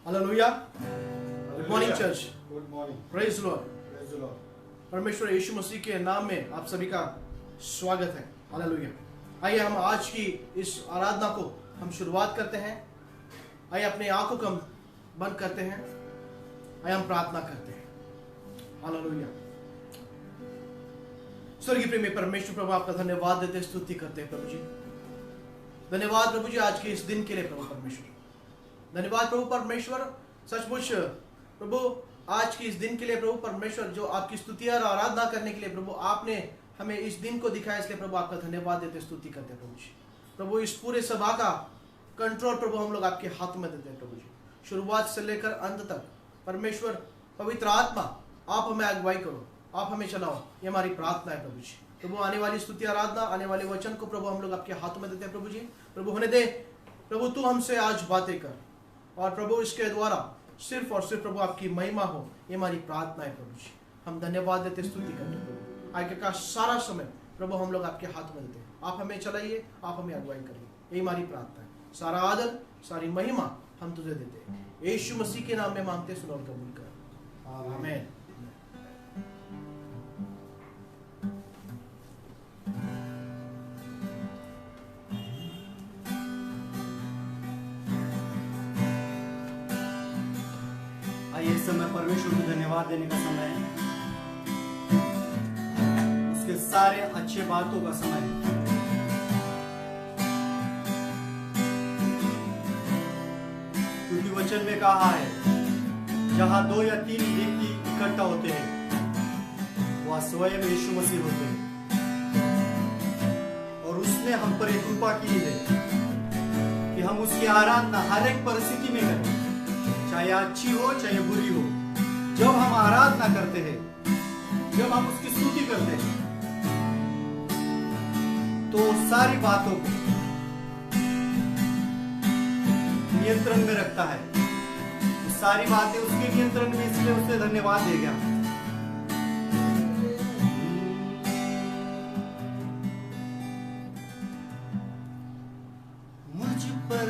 Hallelujah. Good morning church. Good morning. Praise Lord. Praise the Lord. परमेश्वर यीशु मसीह के नाम में आप सभी का स्वागत है। हालेलुया। आइए हम आज की इस आराधना को हम शुरुआत करते हैं। आइए अपने आंखों को हम बंद करते हैं। आइए हम प्रार्थना करते हैं। हालेलुया। स्वर्गीय प्रेमी परमेश्वर प्रभु आपका धन्यवाद देते स्तुति करते हैं प्रभु जी। धन्यवाद प्रभु जी आज के इस दिन के लिए प्रभु परमेश्वर। धन्यवाद प्रभु परमेश्वर, सचमुच प्रभु आज की इस दिन के लिए प्रभु परमेश्वर, जो आपकी स्तुति और आराधना करने के लिए प्रभु आपने हमें इस दिन को दिखाया, इसलिए प्रभु आपका धन्यवाद देते स्तुति करते हैं प्रभु जी। प्रभु इस पूरे सभा का कंट्रोल प्रभु हम लोग आपके हाथ में देते हैं प्रभु जी। शुरुआत से लेकर अंत तक परमेश्वर पवित्र आत्मा आप हमें अगुवाई करो, आप हमें चलाओ, ये हमारी प्रार्थना है प्रभु जी। प्रभु आने वाली स्तुति आराधना, आने वाले वचन को प्रभु हम लोग आपके हाथों में देते हैं प्रभु जी। प्रभु होने दे प्रभु, तू हमसे आज बातें कर और प्रभु इसके द्वारा सिर्फ और सिर्फ प्रभु आपकी महिमा हो, ये हमारी प्रार्थना है प्रभु जी। हम धन्यवाद देते स्तुति करते हैं प्रभु। आगे का सारा समय प्रभु हम लोग आपके हाथ में देते हैं। आप हमें चलाइए, आप हमें अगुवाई करिए, यही हमारी प्रार्थना है। सारा आदर सारी महिमा हम तुझे देते हैं, यीशु मसीह के नाम में मांगते सुन और कबूल कर, आमीन। इस समय परमेश्वर को धन्यवाद देने का समय है, उसके सारे अच्छे बातों का समय है। क्योंकि वचन में कहा है, जहां 2 या 3 व्यक्ति इकट्ठा होते हैं, वह स्वयं यीशु मसीह होते हैं। और उसने हम पर एक कृपा की है कि हम उसकी आराधना हर एक परिस्थिति में करें, चाहे अच्छी हो चाहे बुरी हो। जब हम आराधना करते हैं, जब हम उसकी स्तुति करते हैं, तो सारी बातों को नियंत्रण में रखता है। सारी बातें उसके नियंत्रण में, इसलिए उसे धन्यवाद देगा। मुझ पर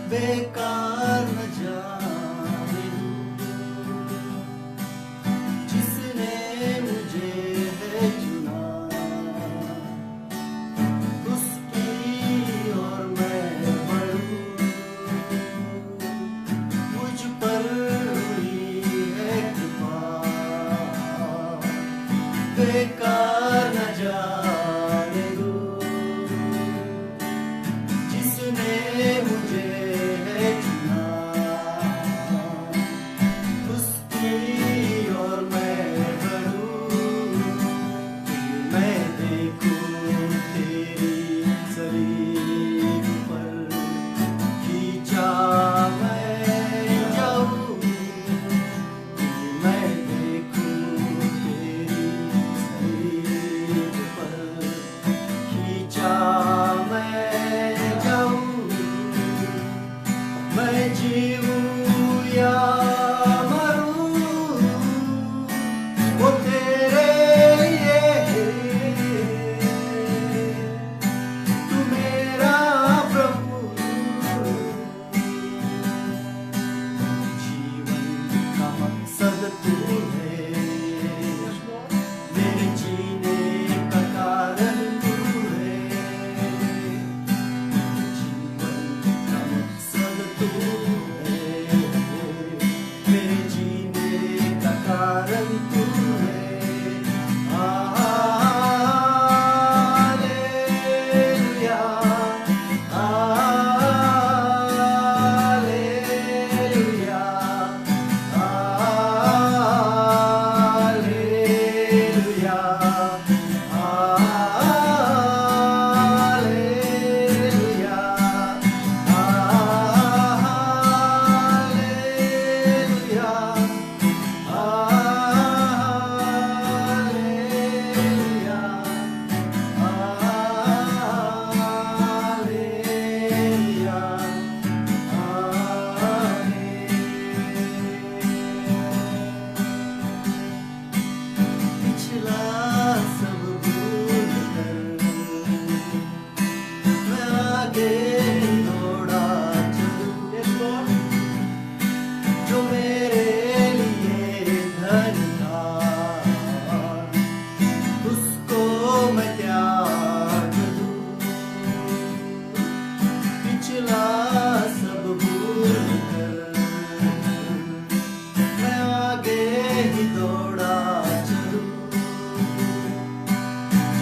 बेकार न जाने दूं, जिसने मुझे है चुना, उसकी और मैं बढ़ूं। मुझ पर हुई है कृपा, बेकार न जाने दूं, जिसने मुझे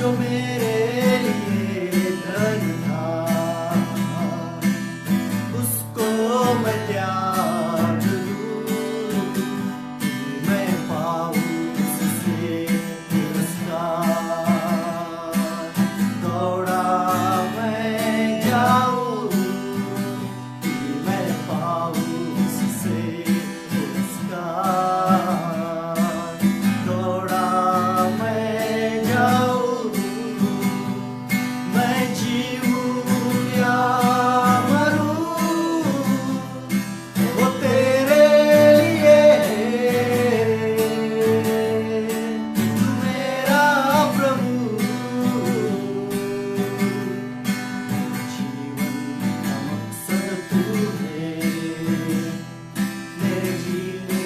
जो मेरे लिए धन था, उसको मैं त्याग दूं, मैं पाऊं उससे पुरस्कार। दौड़ा मैं जाऊं, मैं पाऊं उससे पुरस्कार। दौड़ा मैं जाऊं, मैं जीऊं या मरूं, वो तेरे लिए तू मेरा प्रभु। जीवन का मकसद तू है, मेरे जीने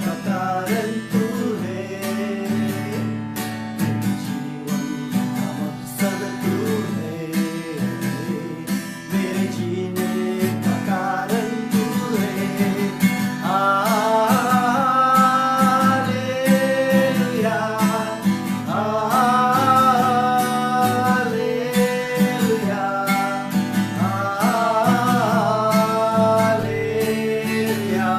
का कारण तू है। जीवन का मकसद तू है, मेरे जीने का कारण तू है। Hallelujah, hallelujah, hallelujah, hallelujah,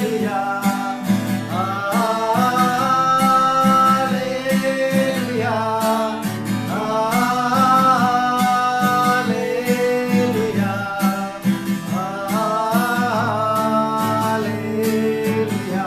hallelujah, hallelujah, hallelujah,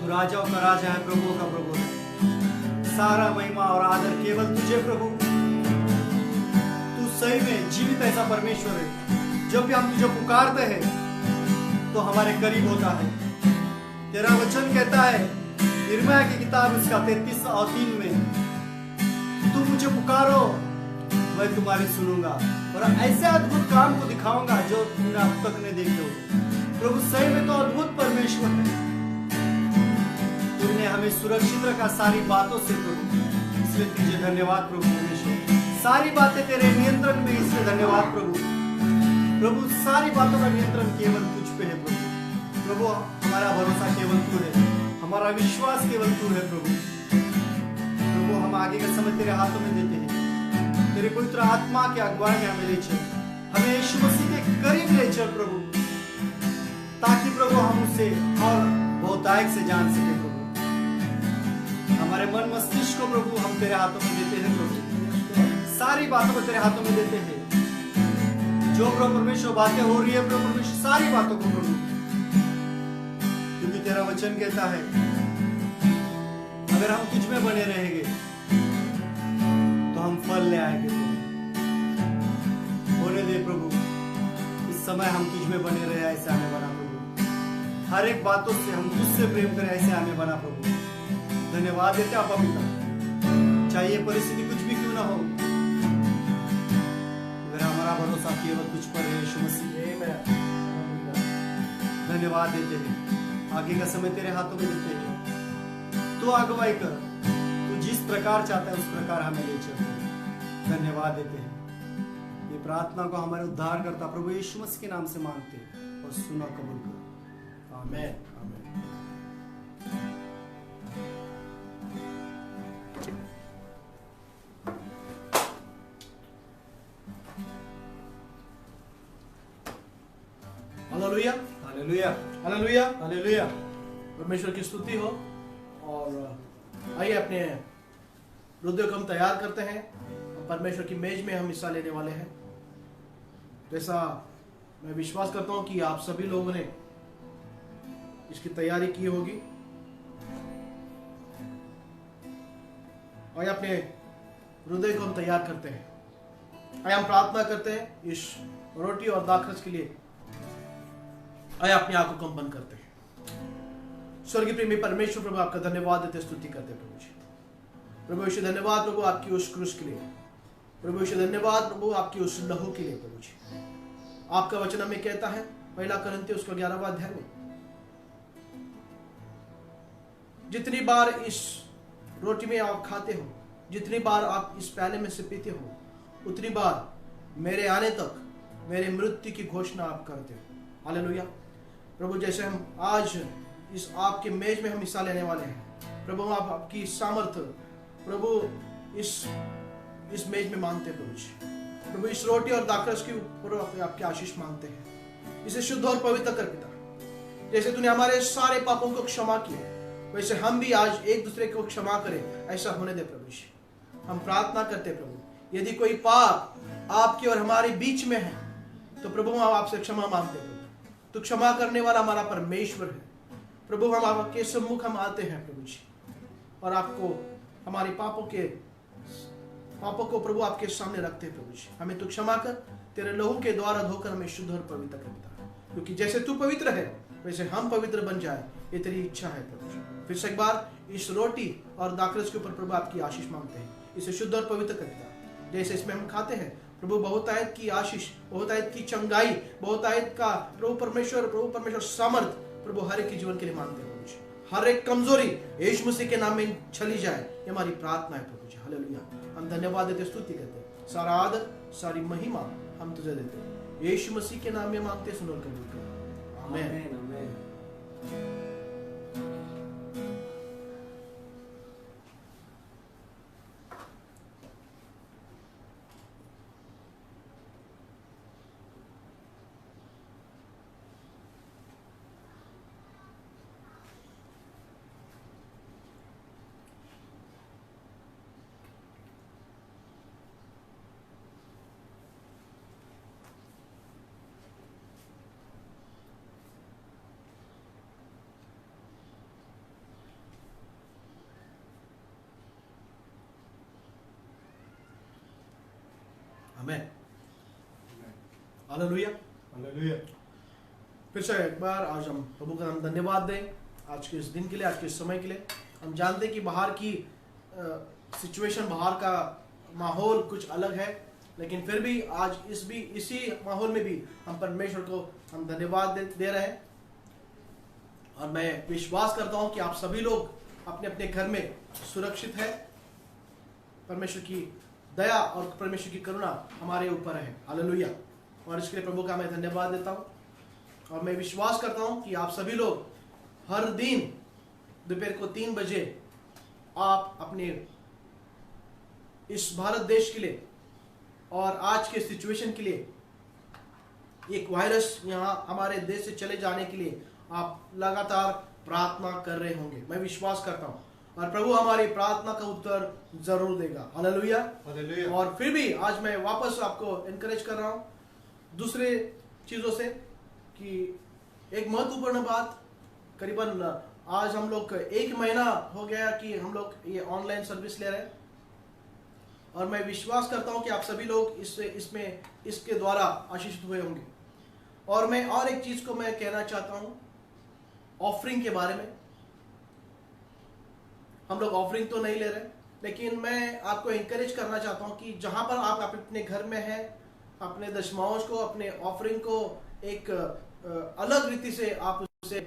तू राजाओं का राजा है, प्रभुओं का प्रभु है। सारा महिमा और आदर केवल तुझे प्रभु। तू सही में जीवित ऐसा परमेश्वर है, जब भी हम तुझे पुकारते हैं तो हमारे करीब होता है। तेरा वचन कहता है यिर्मयाह की किताब इसका 33:3 में, तुम मुझे पुकारो मैं तुम्हारी सुनूंगा और ऐसे अद्भुत काम को दिखाऊंगा जो तुमने अब तक नहीं देखे हो। प्रभु सही में तो अद्भुत परमेश्वर है। तुमने हमें सुरक्षित रखा सारी बातों से प्रभु, इसलिए तुझे धन्यवाद प्रभु परमेश्वर। सारी बातें तेरे नियंत्रण में, इसलिए धन्यवाद प्रभु। प्रभु सारी बातों का नियंत्रण केवल तुझ पे है प्रभु। प्रभु हमारा भरोसा केवल तू है, हमारा विश्वास केवल तू है प्रभु। प्रभु हम आगे का समय तेरे हाथों में देते हैं। तेरे पवित्र आत्मा के अगुवाई में हमें ले चल, हमें यीशु मसीह के करीब ले चल प्रभु, ताकि प्रभु हम उसे और बहुतायत से जान सके प्रभु। हमारे मन मस्तिष्क को प्रभु हम तेरे हाथों में देते हैं प्रभु। सारी बातों को तेरे हाथों में देते हैं। जो प्रभु परमेश्वर बातें हो रही है प्रभु परमेश्वर, सारी बातों को प्रभु, क्योंकि तेरा वचन कहता है अगर हम तुझ में बने रहेंगे तो हम फल ले आएंगे प्रभु। होने दे प्रभु, इस समय हम तुझ में बने रहे, ऐसे हमें बना प्रभु। हर एक बातों से हम तुझसे प्रेम करें, ऐसे हमें बना प्रभु। धन्यवाद देते आप पिता, चाहे परिस्थिति कुछ भी क्यों ना हो, अगर हमारा भरोसा केवल तुझ पर है यीशु मसीह। धन्यवाद देते हैं, आगे का समय तेरे हाथों में देते हैं। तू अगुवाई कर, तू जिस प्रकार चाहता है उस प्रकार हमें ले चल। धन्यवाद देते हैं, ये प्रार्थना को हमारे उद्धार करता प्रभु यीशु मसीह के नाम से मांगते और सुना कबूल कर। आमीन आमीन। Hallelujah hallelujah hallelujah hallelujah. परमेश्वर की स्तुति हो। और आइए अपने हृदय को हम तैयार करते हैं, परमेश्वर की मेज में हम हिस्सा लेने वाले हैं। जैसा मैं विश्वास करता हूं कि आप सभी लोगों ने इसकी तैयारी की होगी। आइए अपने हृदय को हम तैयार करते हैं, आइए हम प्रार्थना करते हैं इस रोटी और दाखरस के लिए। आइए अपनी आंखों को हम बंद करते हैं। स्वर्गीय प्रेमी परमेश्वर प्रभु, आपका धन्यवाद देते, स्तुति करते प्रभु जी। प्रभु यीशु धन्यवाद प्रभु आपकी उस क्रूस के लिए। प्रभु यीशु धन्यवाद प्रभु आपकी उस लहू के लिए प्रभु जी। आपका वचन हमें कहता है पहला कुरिन्थियों उसका 11वां अध्याय में, जितनी बार इस रोटी में आप खाते हो, जितनी बार आप इस प्याले में से पीते हो, उतनी बार मेरे आने तक मेरे मृत्यु की घोषणा आप करते हो। हालेलुया प्रभु। जैसे हम आज इस आपके मेज में हम हिस्सा लेने वाले हैं प्रभु, आप आपकी सामर्थ्य प्रभु इस मेज में मांगते हैं प्रभु जी। प्रभु इस रोटी और दाखरस के ऊपर आपकी आशीष मांगते हैं, इसे शुद्ध और पवित्र कर पिता। जैसे तूने हमारे सारे पापों को क्षमा किया, वैसे हम भी आज एक दूसरे को क्षमा करें, ऐसा होने दे प्रभु जी। हम प्रार्थना करते हैं प्रभु, यदि कोई पाप आपके और हमारे बीच में है तो प्रभु हम आपसे क्षमा मांगते हैं प्रभु। तो क्षमा करने वाला हमारा परमेश्वर है प्रभु। हम आपके सम्मुख हम आते हैं प्रभु जी, और आपको हमारे पापों को प्रभु आपके सामने रखते हैं प्रभु जी। हमें तू क्षमा कर, तेरे लहू के द्वारा धोकर हमें शुद्ध और पवित्र कर पिता, क्योंकि जैसे तू पवित्र है वैसे हम पवित्र बन जाए, ये तेरी इच्छा है प्रभु जी। फिर से एक बार इस रोटी और दाखरस के ऊपर प्रभु आपकी आशीष मांगते हैं, इसे शुद्ध और पवित्र कर पिता। जैसे इसमें हम खाते हैं प्रभु, बहुतायत की आशीष, बहुतायत की चंगाई, बहुतायत का प्रभु परमेश्वर सामर्थ प्रभु हर एक के जीवन के लिए मांगते हैं प्रभु जी। हर एक कमजोरी यीशु मसीह के नाम में चली जाए, ये हमारी प्रार्थना है प्रभु जी। हालेलुया। हम धन्यवाद देते, स्तुति करते हैं, सारा आदर सारी महिमा हम तुझे देते हैं, यीशु मसीह के नाम में मांगते हैं, सुनो कबूल कर। आमीन आमीन। आमेन। हालेलुया। हालेलुया। फिर से एक बार आज हम प्रभु का नाम धन्यवाद दें आज के इस दिन के लिए, आज के इस समय के लिए। हम जानते हैं कि बाहर की सिचुएशन, बाहर का माहौल कुछ अलग है, लेकिन फिर भी आज इसी माहौल में भी हम परमेश्वर को हम धन्यवाद दे रहे हैं। और मैं विश्वास करता हूं कि आप सभी लोग अपने अपने घर में सुरक्षित है। परमेश्वर की दया और परमेश्वर की करुणा हमारे ऊपर है। हालेलुया। और इसके लिए प्रभु का मैं धन्यवाद देता हूं। और मैं विश्वास करता हूं कि आप सभी लोग हर दिन दोपहर को 3 बजे आप अपने इस भारत देश के लिए और आज के सिचुएशन के लिए, एक वायरस यहाँ हमारे देश से चले जाने के लिए आप लगातार प्रार्थना कर रहे होंगे। मैं विश्वास करता हूँ और प्रभु हमारी प्रार्थना का उत्तर जरूर देगा। हालेलुया। हालेलुया। और फिर भी आज मैं वापस आपको एनकरेज कर रहा हूँ दूसरे चीज़ों से कि एक महत्वपूर्ण बात, करीबन आज हम लोग 1 महीना हो गया कि हम लोग ये ऑनलाइन सर्विस ले रहे हैं। और मैं विश्वास करता हूं कि आप सभी लोग इसके द्वारा आशीषित हुए होंगे। और मैं और एक चीज को मैं कहना चाहता हूं ऑफरिंग के बारे में। हम लोग ऑफरिंग तो नहीं ले रहे, लेकिन मैं आपको एनकरेज करना चाहता हूं कि जहां पर आप अपने घर में हैं, अपने दशमांश को, अपने ऑफरिंग को एक अलग रीति से आप उसे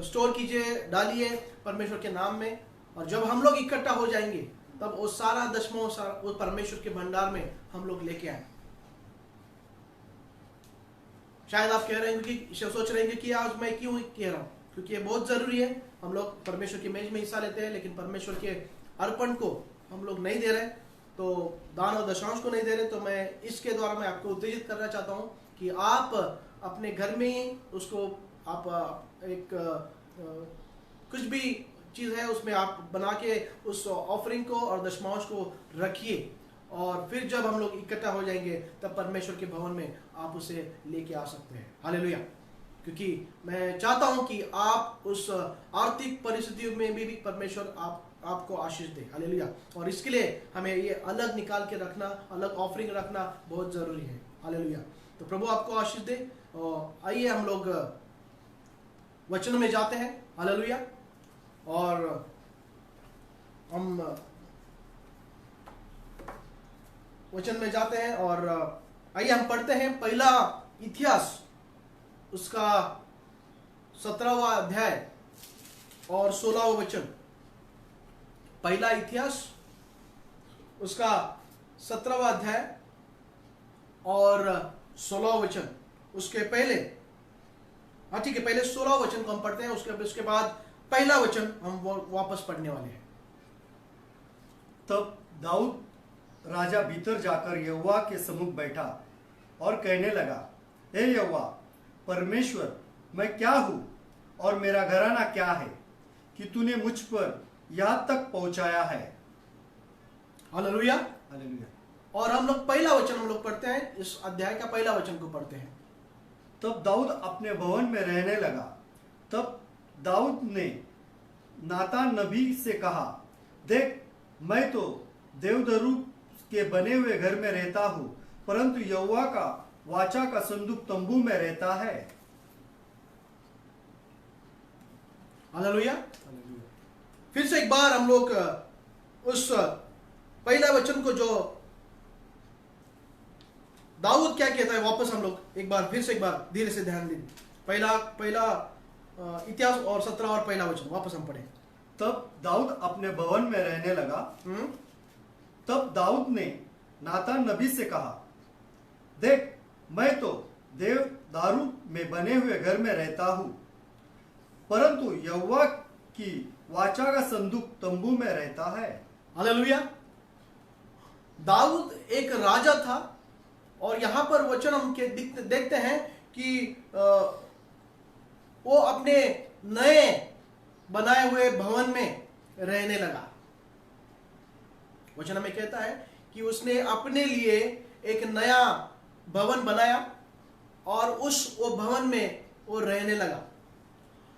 स्टोर कीजिए, डालिए परमेश्वर के नाम में। और जब हम लोग इकट्ठा हो जाएंगे तब वो सारा दशमांश वो परमेश्वर के भंडार में हम लोग लेके आए। शायद आप कह रहे हैं कि सोच रहे हैं कि आज मैं क्यों कह रहा हूं, क्योंकि ये बहुत जरूरी है। हम लोग परमेश्वर की मेज में हिस्सा लेते हैं, लेकिन परमेश्वर के अर्पण को हम लोग नहीं दे रहे, तो दान और दशांश को नहीं दे रहे। तो मैं इसके द्वारा मैं आपको उत्तेजित करना चाहता हूं कि आप अपने घर में ही उसको आप एक कुछ भी चीज है उसमें आप बना के उस ऑफरिंग को और दशमांश को रखिए। और फिर जब हम लोग इकट्ठा हो जाएंगे तब परमेश्वर के भवन में आप उसे लेके आ सकते हैं। हालेलुया। क्योंकि मैं चाहता हूं कि आप उस आर्थिक परिस्थितियों में भी परमेश्वर आपको आशीष दे। हालेलुया। और इसके लिए हमें ये अलग निकाल के रखना, अलग ऑफरिंग रखना बहुत जरूरी है। हालेलुया। तो प्रभु आपको आशीष दे। और आइए हम लोग वचन में जाते हैं। हालेलुया। और हम वचन में जाते हैं और आइए हम पढ़ते हैं पहला इतिहास उसका 17वां अध्याय और 16वां वचन। पहला इतिहास उसका 17वां अध्याय और 16वां वचन। उसके पहले ठीक है, पहले 16वां वचन को हम पढ़ते हैं, उसके बाद पहला वचन हम वापस पढ़ने वाले हैं। तब दाऊद राजा भीतर जाकर यहोवा के सम्मुख बैठा और कहने लगा, हे यहोवा परमेश्वर, मैं क्या हूँ और मेरा घराना क्या है कि तूने मुझ पर यहाँ तक पहुंचाया है। हालेलुया। हालेलुया। और हम लोग पहला वचन हम लोग पढ़ते हैं, इस अध्याय का पहला वचन को पढ़ते हैं। तब दाऊद अपने भवन में रहने लगा। तब दाऊद ने नातान नबी से कहा, देख मैं तो देवदारू के बने हुए घर में रहता हूँ, परंतु यहोवा का वाचा का संदूक तंबू में रहता है। हालेलुया। फिर से एक बार हम लोग उस पहला वचन को जो दाऊद क्या कहता है वापस हम लोग एक बार फिर से एक बार धीरे से ध्यान दें। पहला इतिहास और 17 और पहला वचन वापस हम पढ़े। तब दाऊद अपने भवन में रहने लगा। तब दाऊद ने नातान नबी से कहा, देख मैं तो देवदारू में बने हुए घर में रहता हूँ, परंतु यहोवा की वाचा का संदूक तंबू में रहता है। हालेलुया। दाऊद एक राजा था और यहां पर वचन हम देखते हैं कि वो अपने नए बनाए हुए भवन में रहने लगा। वचन हमें कहता है कि उसने अपने लिए एक नया भवन बनाया और वो भवन में वो रहने लगा।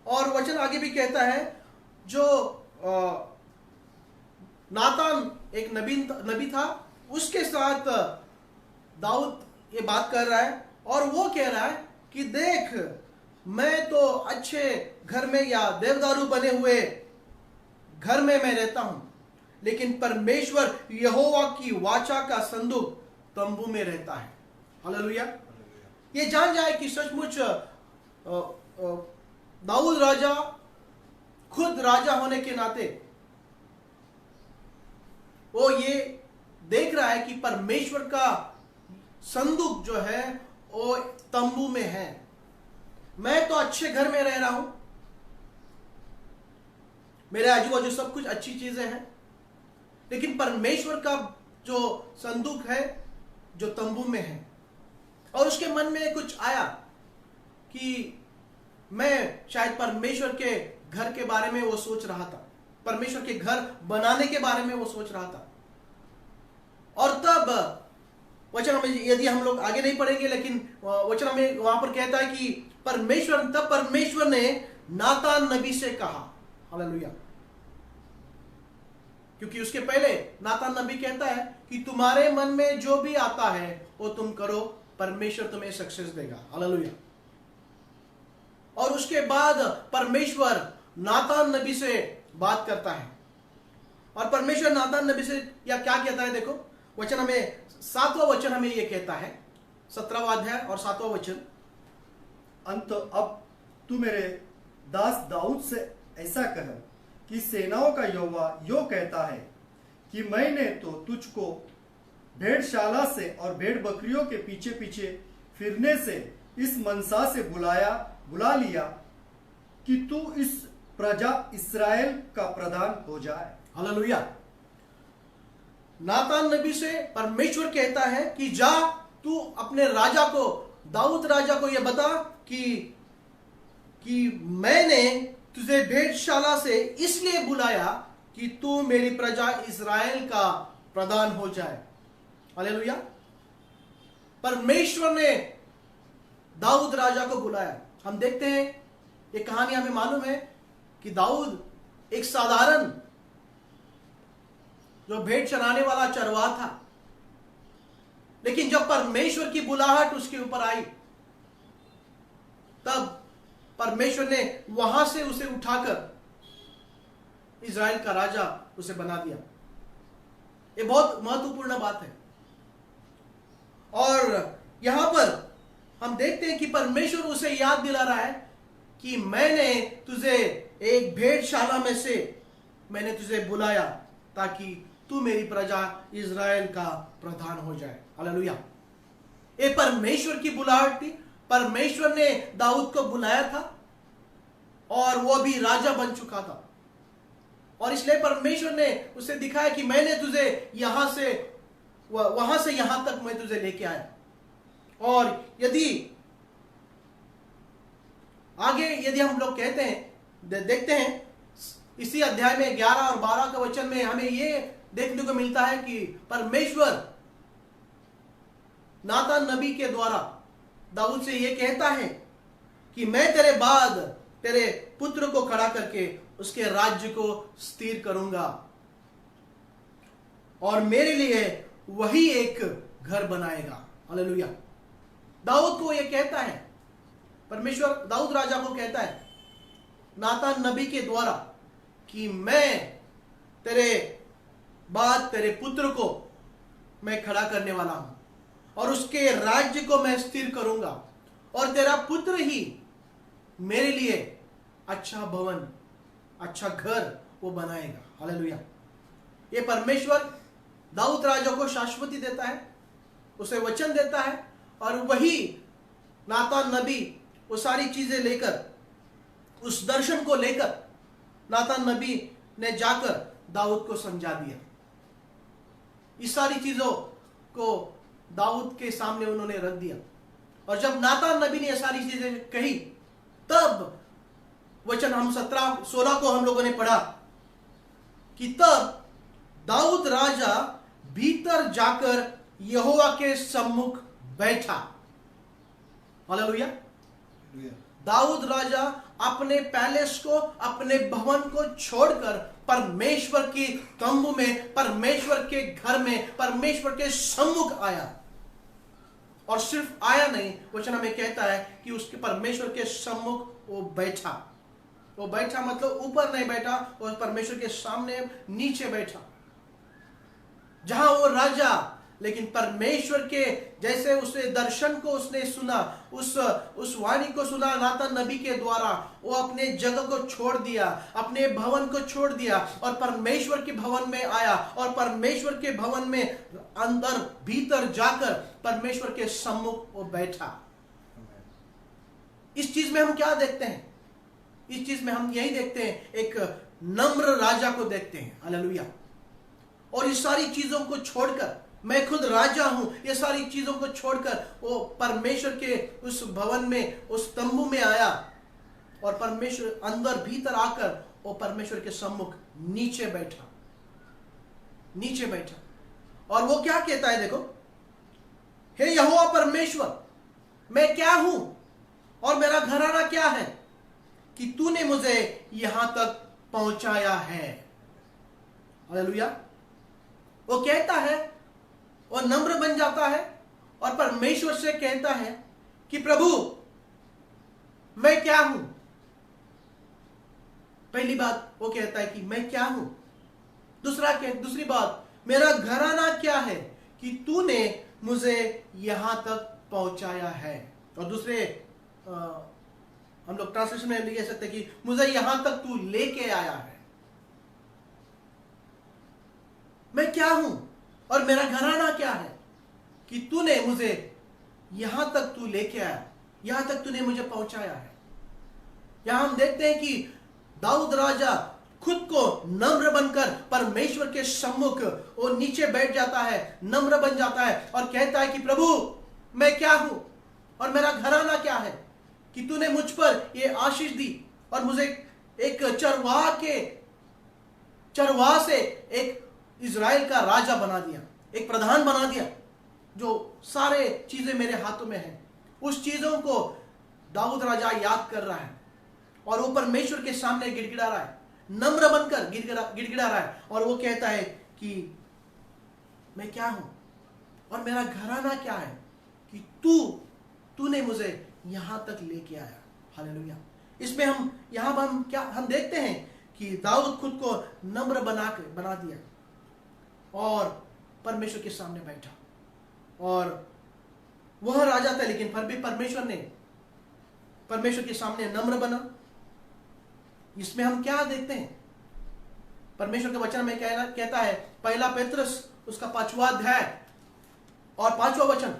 और वचन आगे भी कहता है जो नातान एक नबी था उसके साथ दाऊद ये बात कर रहा है और वो कह रहा है कि देख, मैं तो अच्छे घर में या देवदारू बने हुए घर में मैं रहता हूं, लेकिन परमेश्वर यहोवा की वाचा का संदूक तंबू में रहता है। हालेलुया। ये जान जाए कि सचमुच दाऊद राजा खुद राजा होने के नाते वो ये देख रहा है कि परमेश्वर का संदूक जो है वो तंबू में है। मैं तो अच्छे घर में रह रहा हूं, मेरे आजू बाजू सब कुछ अच्छी चीजें हैं, लेकिन परमेश्वर का जो संदूक है जो तंबू में है। और उसके मन में कुछ आया कि मैं शायद परमेश्वर के घर के बारे में वो सोच रहा था, परमेश्वर के घर बनाने के बारे में वो सोच रहा था। और तब वचन में, यदि हम लोग आगे नहीं पढ़ेंगे, लेकिन वचन में वहां पर कहता है कि परमेश्वर ने नातान नबी से कहा। हालेलुया। क्योंकि उसके पहले नातान नबी कहता है कि तुम्हारे मन में जो भी आता है वो तुम करो, परमेश्वर तुम्हें सक्सेस देगा। हालेलुया। और उसके बाद परमेश्वर नातान नबी से बात करता है, और परमेश्वर नातान नबी से या क्या कहता है, देखो वचन हमें 7वां वचन हमें यह कहता है, 17वां अध्याय और 7वां वचन। अंत अब तू मेरे दास दाऊद से ऐसा कह कि सेनाओं का यहोवा यो कहता है कि मैंने तो तुझको भेड़शाला से और भेड़ बकरियों के पीछे पीछे फिरने से इस मनसा से बुला लिया कि तू इस प्रजा इस्राएल का प्रधान हो जाए। हालेलुया। नातान नबी से परमेश्वर कहता है कि जा, तू अपने राजा को, दाऊद राजा को यह बता कि मैंने तुझे भेड़शाला से इसलिए बुलाया कि तू मेरी प्रजा इस्राएल का प्रधान हो जाए। हालेलुया। परमेश्वर ने दाऊद राजा को बुलाया। हम देखते हैं, ये कहानी हमें मालूम है कि दाऊद एक साधारण जो भेड़ चराने वाला चरवाहा था, लेकिन जब परमेश्वर की बुलाहट उसके ऊपर आई, तब परमेश्वर ने वहां से उसे उठाकर इज़राइल का राजा उसे बना दिया। ये बहुत महत्वपूर्ण बात है। और यहां पर हम देखते हैं कि परमेश्वर उसे याद दिला रहा है कि मैंने तुझे एक भेड़शाला में से मैंने तुझे बुलाया ताकि तू मेरी प्रजा इज़राइल का प्रधान हो जाए। हालेलुया। ये परमेश्वर की बुलाहट थी। परमेश्वर ने दाऊद को बुलाया था और वो भी राजा बन चुका था, और इसलिए परमेश्वर ने उसे दिखाया कि मैंने तुझे वहां से यहां तक मैं तुझे लेके आया। और यदि हम लोग कहते हैं, देखते हैं इसी अध्याय में 11 और 12 का वचन में हमें यह देखने को मिलता है कि परमेश्वर नातान नबी के द्वारा दाऊद से यह कहता है कि मैं तेरे बाद तेरे पुत्र को खड़ा करके उसके राज्य को स्थिर करूंगा और मेरे लिए वही एक घर बनाएगा। हालेलुया। दाऊद को यह कहता है, परमेश्वर दाऊद राजा को कहता है नातान नबी के द्वारा कि मैं तेरे बाद तेरे पुत्र को मैं खड़ा करने वाला हूं और उसके राज्य को मैं स्थिर करूंगा, और तेरा पुत्र ही मेरे लिए अच्छा भवन, अच्छा घर वो बनाएगा। हालेलुया। ये परमेश्वर दाऊद राजा को शाश्वती देता है, उसे वचन देता है, और वही नातान नबी वो सारी चीजें लेकर, उस दर्शन को लेकर नातान नबी ने जाकर दाऊद को समझा दिया। इस सारी चीजों को दाऊद के सामने उन्होंने रख दिया, और जब नातान नबी ने ये सारी चीजें कही, तब वचन हम 17-16 को हम लोगों ने पढ़ा कि तब दाऊद राजा भीतर जाकर यहोवा के सम्मुख बैठा। हालेलुया। दाऊद राजा अपने पैलेस को, अपने भवन को छोड़कर परमेश्वर की तंबू में, परमेश्वर के घर में, परमेश्वर के सम्मुख आया। और सिर्फ आया नहीं, वचन हमें कहता है कि उसके परमेश्वर के सम्मुख वो बैठा। वो बैठा मतलब ऊपर नहीं बैठा, वो परमेश्वर के सामने नीचे बैठा। जहां वो राजा, लेकिन परमेश्वर के जैसे उसने दर्शन को उसने सुना, उस वाणी को सुना नातान नबी के द्वारा, वो अपने जगह को छोड़ दिया, अपने भवन को छोड़ दिया और परमेश्वर के भवन में आया। और परमेश्वर के भवन में अंदर भीतर जाकर परमेश्वर के सम्मुख वो बैठा। इस चीज में हम क्या देखते हैं? इस चीज में हम यही देखते हैं, एक नम्र राजा को देखते हैं। हालेलुया। और इस सारी चीजों को छोड़कर, मैं खुद राजा हूं, ये सारी चीजों को छोड़कर वो परमेश्वर के उस भवन में, उस तंबू में आया और परमेश्वर अंदर भीतर आकर वो परमेश्वर के सम्मुख नीचे बैठा, नीचे बैठा। और वो क्या कहता है? देखो, हे यहोवा परमेश्वर, मैं क्या हूं और मेरा घराना क्या है कि तूने मुझे यहां तक पहुंचाया है। हालेलुया। वो कहता है, वो नम्र बन जाता है और परमेश्वर से कहता है कि प्रभु मैं क्या हूं। पहली बात वो कहता है कि मैं क्या हूं। दूसरी बात, मेरा घराना क्या है कि तूने मुझे यहां तक पहुंचाया है। और दूसरे हम लोग ट्रांसलेशन में लिख सकते हैं कि मुझे यहां तक तू लेके आया है। मैं क्या हूं और मेरा घराना क्या है कि तूने मुझे यहां तक तू लेके आया, यहां तक तूने मुझे पहुंचाया है। यहां हम देखते हैं कि दाऊद राजा खुद को नम्र बनकर परमेश्वर के सम्मुख वो नीचे बैठ जाता है, नम्र बन जाता है और कहता है कि प्रभु मैं क्या हूं और मेरा घराना क्या है कि तूने मुझ पर ये आशीष दी और मुझे एक चरवाह से एक इज़राइल का राजा बना दिया, एक प्रधान बना दिया, जो सारे चीजें मेरे हाथों में हैं। उस चीजों को दाऊद राजा याद कर रहा है और वो परमेश्वर के सामने गिड़गिड़ा रहा है, नम्र बनकर गिड़गिड़ा रहा है। और वो कहता है कि मैं क्या हूं और मेरा घराना क्या है कि तूने मुझे यहां तक लेके आया। हालेलुया। इसमें हम देखते हैं कि दाऊद खुद को नम्र बना दिया और परमेश्वर के सामने बैठा। और वह राजा था, लेकिन फिर भी परमेश्वर के सामने नम्र बना। इसमें हम क्या देखते हैं? परमेश्वर के वचन में कहता है, पहला पेत्रस उसका 5वां अध्याय और 5वां वचन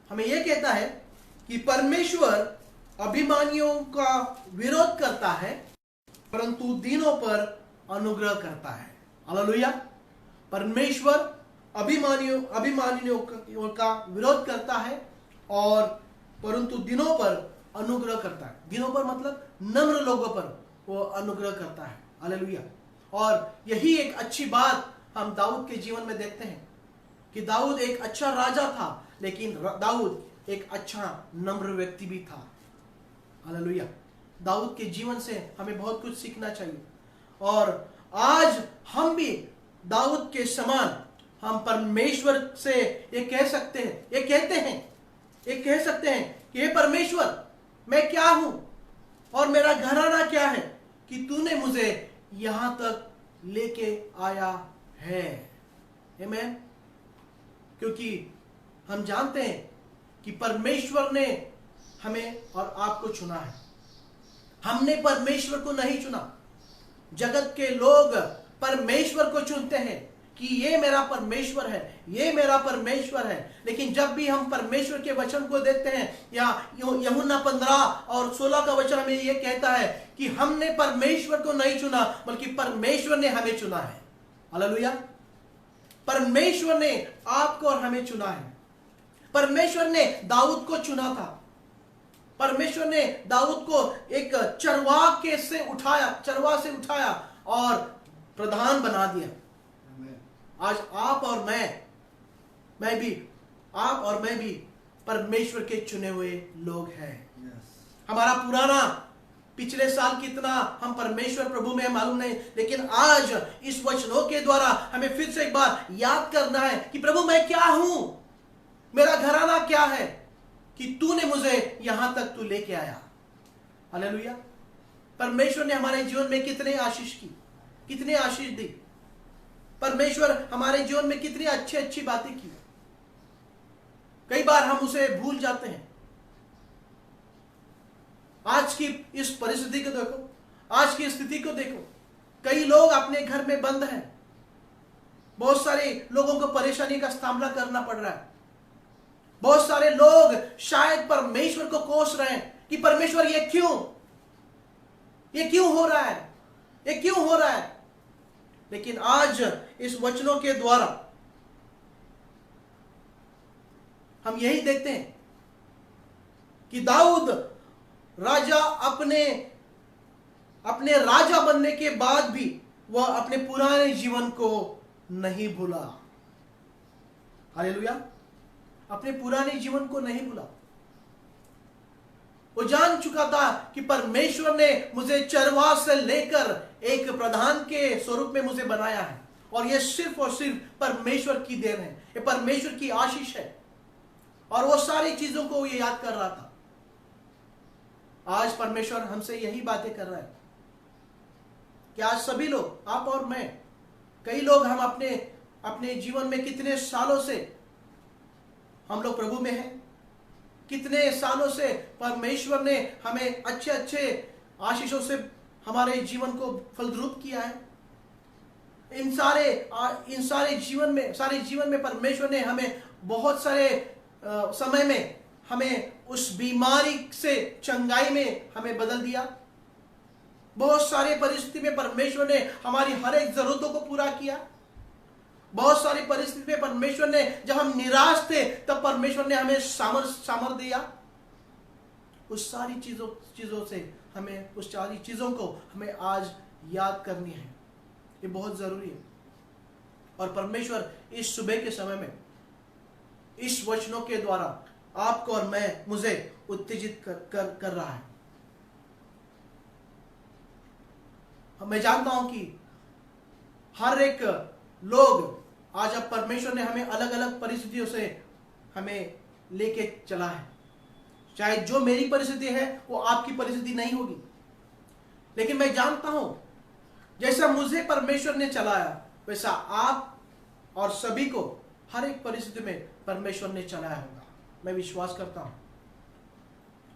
हमें यह कहता है कि परमेश्वर अभिमानियों का विरोध करता है परंतु दीनों पर अनुग्रह करता है। हालेलुया। परमेश्वर अभिमानियों का विरोध करता है और परंतु दिनों पर अनुग्रह करता है। दिनों पर मतलब नम्र लोगों पर वो अनुग्रह करता है। हालेलुया। और यही एक अच्छी बात हम दाऊद के जीवन में देखते हैं कि दाऊद एक अच्छा राजा था, लेकिन दाऊद एक अच्छा नम्र व्यक्ति भी था। हालेलुया। दाऊद के जीवन से हमें बहुत कुछ सीखना चाहिए। और आज हम भी दाऊद के समान हम परमेश्वर से ये कह सकते हैं, ये कह सकते हैं कि हे परमेश्वर मैं क्या हूं और मेरा घराना क्या है कि तूने मुझे यहां तक लेके आया है। आमीन। क्योंकि हम जानते हैं कि परमेश्वर ने हमें और आपको चुना है। हमने परमेश्वर को नहीं चुना। जगत के लोग परमेश्वर को चुनते हैं कि ये मेरा परमेश्वर है, ये मेरा परमेश्वर है। लेकिन जब भी हम परमेश्वर के वचन को देखते हैं, या यूहन्ना 15 और 16 का वचन हमें ये कहता है कि हमने परमेश्वर को नहीं चुना बल्कि परमेश्वर ने हमें चुना है। हालेलुया। परमेश्वर ने आपको और हमें चुना है। परमेश्वर ने दाऊद को चुना था। परमेश्वर ने दाऊद को एक चरवाह से उठाया और प्रधान बना दिया। आज आप और मैं भी परमेश्वर के चुने हुए लोग हैं। हमारा पुराना पिछले साल कितना हम परमेश्वर प्रभु में मालूम नहीं, लेकिन आज इस वचनों के द्वारा हमें फिर से एक बार याद करना है कि प्रभु मैं क्या हूं, मेरा घराना क्या है, कि तूने मुझे यहां तक तू लेके आया। हालेलुया। परमेश्वर ने हमारे जीवन में कितने आशीष की, कितने आशीष दी। परमेश्वर हमारे जीवन में कितनी अच्छी अच्छी बातें की। कई बार हम उसे भूल जाते हैं। आज की इस परिस्थिति को देखो, आज की स्थिति को देखो, कई लोग अपने घर में बंद हैं। बहुत सारे लोगों को परेशानी का सामना करना पड़ रहा है। बहुत सारे लोग शायद परमेश्वर को कोस रहे हैं कि परमेश्वर ये क्यों हो रहा है, ये क्यों हो रहा है। लेकिन आज इस वचनों के द्वारा हम यही देखते हैं कि दाऊद राजा अपने राजा बनने के बाद भी वह अपने पुराने जीवन को नहीं भूला। हालेलुया। अपने पुराने जीवन को नहीं भूला। वो जान चुका था कि परमेश्वर ने मुझे चरवाह से लेकर एक प्रधान के स्वरूप में मुझे बनाया है, और यह सिर्फ और सिर्फ परमेश्वर की देन है, ये परमेश्वर की आशीष है। और वो सारी चीजों को ये याद कर रहा था। आज परमेश्वर हमसे यही बातें कर रहा है कि आज सभी लोग, आप और मैं, कई लोग हम अपने जीवन में कितने सालों से हम लोग प्रभु में हैं, कितने सालों से परमेश्वर ने हमें अच्छे अच्छे आशीषों से हमारे जीवन को फलद्रुप किया है। इन सारे जीवन में परमेश्वर ने हमें बहुत सारे समय में हमें उस बीमारी से चंगाई में हमें बदल दिया। बहुत सारी परिस्थिति में परमेश्वर ने हमारी हर एक जरूरतों को पूरा किया। बहुत सारी परिस्थिति में परमेश्वर ने, जब हम निराश थे तब परमेश्वर ने हमें सामर्थ दिया। उस सारी चीजों से हमें, उस सारी चीजों को हमें आज याद करनी है। ये बहुत जरूरी है। और परमेश्वर इस सुबह के समय में इस वचनों के द्वारा आपको और मुझे उत्तेजित कर रहा है। मैं जानता हूं कि हर एक लोग आज, अब परमेश्वर ने हमें अलग अलग परिस्थितियों से हमें लेके चला है। चाहे जो मेरी परिस्थिति है वो आपकी परिस्थिति नहीं होगी, लेकिन मैं जानता हूं जैसा मुझे परमेश्वर ने चलाया वैसा आप और सभी को हर एक परिस्थिति में परमेश्वर ने चलाया होगा। मैं विश्वास करता हूं।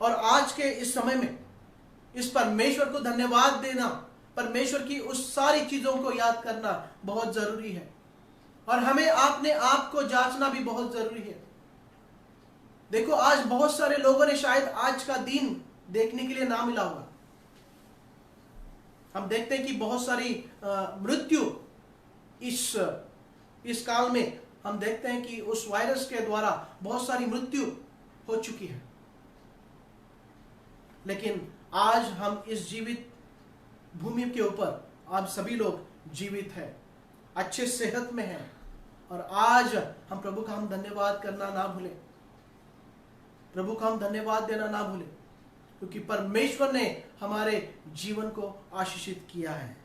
और आज के इस समय में इस परमेश्वर को धन्यवाद देना, परमेश्वर की उस सारी चीजों को याद करना बहुत जरूरी है। और हमें अपने आप को जांचना भी बहुत जरूरी है। देखो, आज बहुत सारे लोगों ने शायद आज का दिन देखने के लिए ना मिला होगा। हम देखते हैं कि बहुत सारी मृत्यु इस काल में हम देखते हैं कि उस वायरस के द्वारा बहुत सारी मृत्यु हो चुकी है। लेकिन आज हम इस जीवित भूमि के ऊपर आप सभी लोग जीवित हैं, अच्छे सेहत में हैं। और आज हम प्रभु का हम धन्यवाद करना ना भूलें, प्रभु का हम धन्यवाद देना ना भूलें, क्योंकि परमेश्वर ने हमारे जीवन को आशीषित किया है।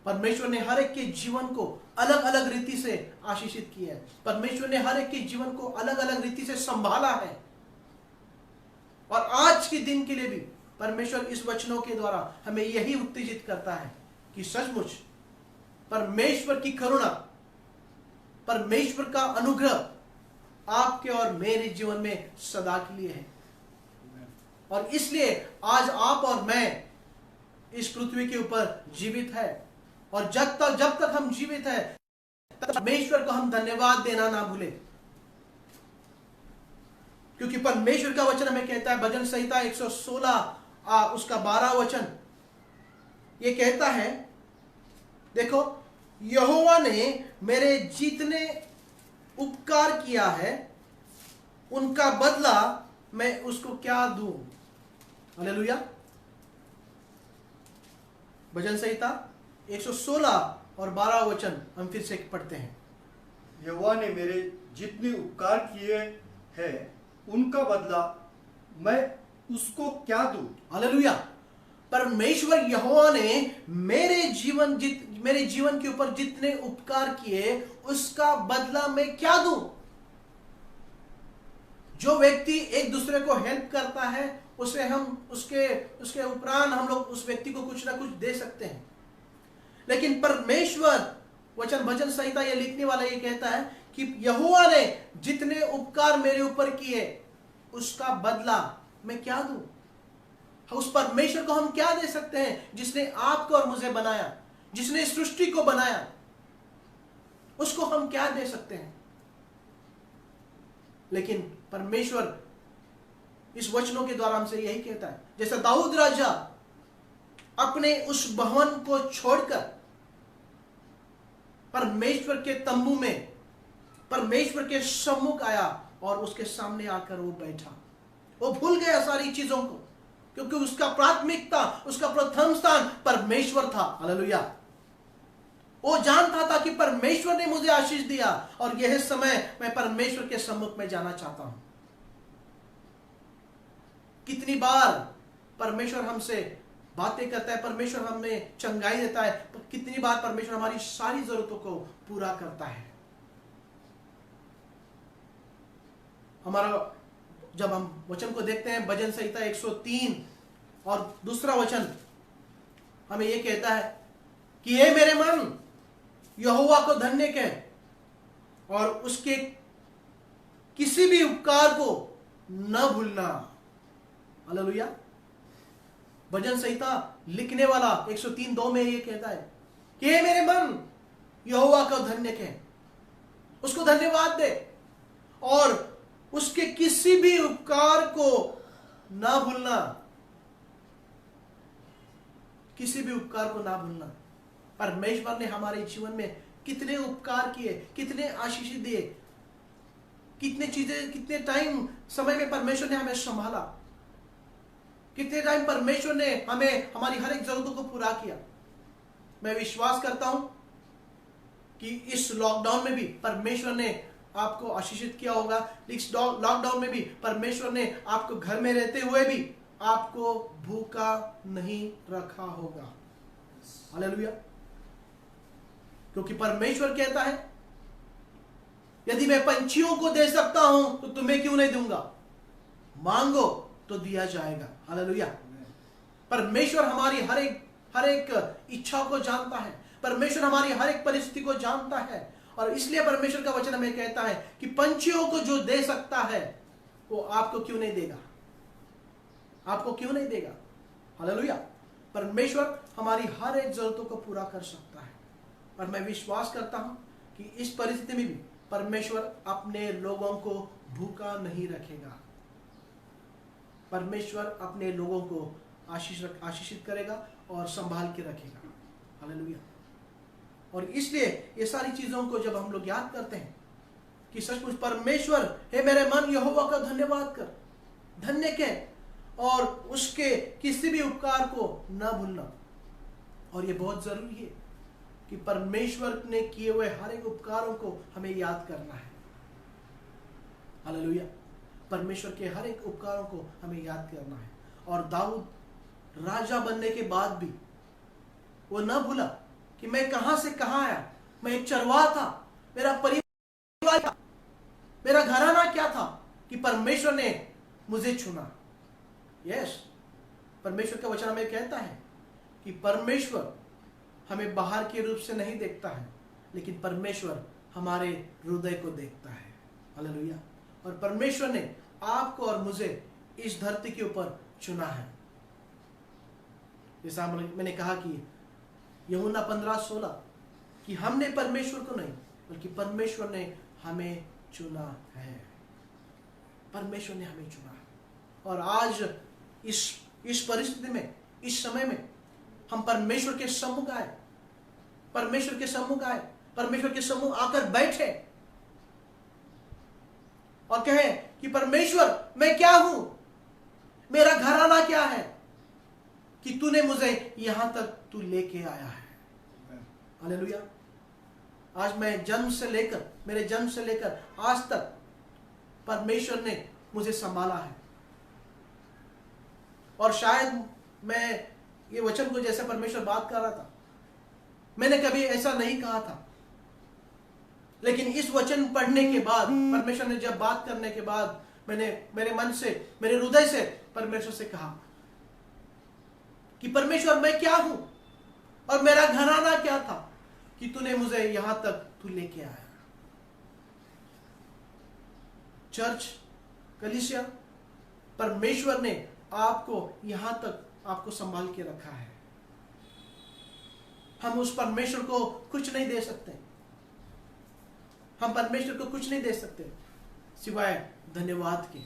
परमेश्वर ने हर एक के जीवन को अलग अलग रीति से आशीषित किया है। परमेश्वर ने हर एक के जीवन को अलग अलग रीति से संभाला है। और आज के दिन के लिए भी परमेश्वर इस वचनों के द्वारा हमें यही उत्तेजित करता है कि सचमुच परमेश्वर की करुणा, परमेश्वर का अनुग्रह आपके और मेरे जीवन में सदा के लिए है। और इसलिए आज आप और मैं इस पृथ्वी के ऊपर जीवित है। और जब तक हम जीवित है तब परमेश्वर को हम धन्यवाद देना ना भूलें, क्योंकि परमेश्वर का वचन हमें कहता है, भजन संहिता 116 उसका 12 वचन ये कहता है, देखो, यहोवा ने मेरे जितने उपकार किया है उनका बदला मैं उसको क्या दूं। हालेलुया। भजन संहिता 116 और 12 वचन हम फिर से पढ़ते हैं। यहोवा ने मेरे जितने उपकार किए हैं उनका बदला मैं उसको क्या दूं? हालेलुया। परमेश्वर यहोवा ने मेरे जीवन के ऊपर जितने उपकार किए उसका बदला मैं क्या दूं? जो व्यक्ति एक दूसरे को हेल्प करता है उसे हम उसके उपरांत हम लोग उस व्यक्ति को कुछ ना कुछ दे सकते हैं। लेकिन परमेश्वर वचन भजन संहिता ये लिखने वाला ये कहता है कि यहोवा ने जितने उपकार मेरे ऊपर किए उसका बदला मैं क्या दूं? उस परमेश्वर को हम क्या दे सकते हैं जिसने आपको और मुझे बनाया, जिसने सृष्टि को बनाया, उसको हम क्या दे सकते हैं? लेकिन परमेश्वर इस वचनों के द्वारा हमसे यही कहता है, जैसे दाऊद राजा अपने उस भवन को छोड़कर परमेश्वर के तंबू में परमेश्वर के सम्मुख आया और उसके सामने आकर वो बैठा। वो भूल गया सारी चीजों को, क्योंकि उसका प्राथमिकता, उसका प्रथम स्थान परमेश्वर था। हालेलुया। वो जानता था कि परमेश्वर ने मुझे आशीष दिया और यह समय मैं परमेश्वर के सम्मुख में जाना चाहता हूं। कितनी बार परमेश्वर हमसे बातें करता है, परमेश्वर हमें चंगाई देता है, पर कितनी बार परमेश्वर हमारी सारी जरूरतों को पूरा करता है। हमारा जब हम वचन को देखते हैं, भजन संहिता 103 और दूसरा वचन हमें यह कहता है कि ये मेरे मन यहोवा को धन्य कह और उसके किसी भी उपकार को न भूलना। हालेलुया। भजन संहिता लिखने वाला 103:2 में ये कहता है कि हे मेरे मन यहोवा को धन्य कह, उसको धन्यवाद दे और उसके किसी भी उपकार को ना भूलना, किसी भी उपकार को ना भूलना। परमेश्वर ने हमारे जीवन में कितने उपकार किए, कितने आशीष दिए, कितने चीजें, कितने टाइम समय में परमेश्वर ने हमें संभाला, कितने टाइम परमेश्वर ने हमें हमारी हर एक जरूरतों को पूरा किया। मैं विश्वास करता हूं कि इस लॉकडाउन में भी परमेश्वर ने आपको आशीषित किया होगा। इस लॉकडाउन में भी परमेश्वर ने आपको घर में रहते हुए भी आपको भूखा नहीं रखा होगा। हालेलुया। क्योंकि परमेश्वर कहता है यदि मैं पंछियों को दे सकता हूं तो तुम्हें क्यों नहीं दूंगा, मांगो तो दिया जाएगा। हालेलुया। परमेश्वर हमारी हर एक इच्छा को जानता है, परमेश्वर हमारी हर एक परिस्थिति को जानता है और इसलिए परमेश्वर का वचन हमें कहता है कि पंछियों को जो दे सकता है वो आपको क्यों नहीं देगा, आपको क्यों नहीं देगा। हालेलुया। परमेश्वर हमारी हर एक जरूरतों को पूरा कर सकता है और मैं विश्वास करता हूं कि इस परिस्थिति में भी परमेश्वर अपने लोगों को भूखा नहीं रखेगा। परमेश्वर अपने लोगों को आशीषित करेगा और संभाल के रखेगा। हालेलुया। और इसलिए ये सारी चीजों को जब हम लोग याद करते हैं कि सचमुच परमेश्वर, हे मेरे मन यहोवा का धन्यवाद कर, धन्य कह और उसके किसी भी उपकार को न भूलना। और ये बहुत जरूरी है कि परमेश्वर ने किए हुए हर एक उपकारों को हमें याद करना है। हालेलुया। परमेश्वर के हर एक उपकारों को हमें याद करना है। और दाऊद राजा बनने के बाद भी वो न भूला कि मैं कहां से कहां आया, मैं एक चरवाहा था, मेरा परिवार था, मेरा घराना क्या था कि परमेश्वर ने मुझे चुना। यस, परमेश्वर का वचन हमें कहता है कि परमेश्वर हमें बाहर के रूप से नहीं देखता है, लेकिन परमेश्वर हमारे हृदय को देखता है। हालेलुया। और परमेश्वर ने आपको और मुझे इस धरती के ऊपर चुना है। जैसा मैंने कहा कि यूहन्ना 15:16 कि हमने परमेश्वर को नहीं बल्कि परमेश्वर ने हमें चुना है। परमेश्वर ने हमें चुना है। और आज इस परिस्थिति में, इस समय में हम परमेश्वर के सम्मुख आए, परमेश्वर के सम्मुख आए, परमेश्वर के सम्मुख आकर बैठे और कहे कि परमेश्वर मैं क्या हूं, मेरा घराना क्या है कि तूने मुझे यहां तक तू लेके आया है। हालेलुया। आज मैं जन्म से लेकर, मेरे जन्म से लेकर आज तक परमेश्वर ने मुझे संभाला है। और शायद मैं ये वचन को जैसे परमेश्वर बात कर रहा था, मैंने कभी ऐसा नहीं कहा था, लेकिन इस वचन पढ़ने के बाद, परमेश्वर ने जब बात करने के बाद, मैंने मेरे मन से, मेरे हृदय से परमेश्वर से कहा कि परमेश्वर मैं क्या हूं और मेरा घराना क्या था कि तूने मुझे यहां तक तू लेके आया। चर्च, कलीसिया, परमेश्वर ने आपको यहां तक आपको संभाल के रखा है। हम उस परमेश्वर को कुछ नहीं दे सकते, हम परमेश्वर को कुछ नहीं दे सकते सिवाय धन्यवाद के।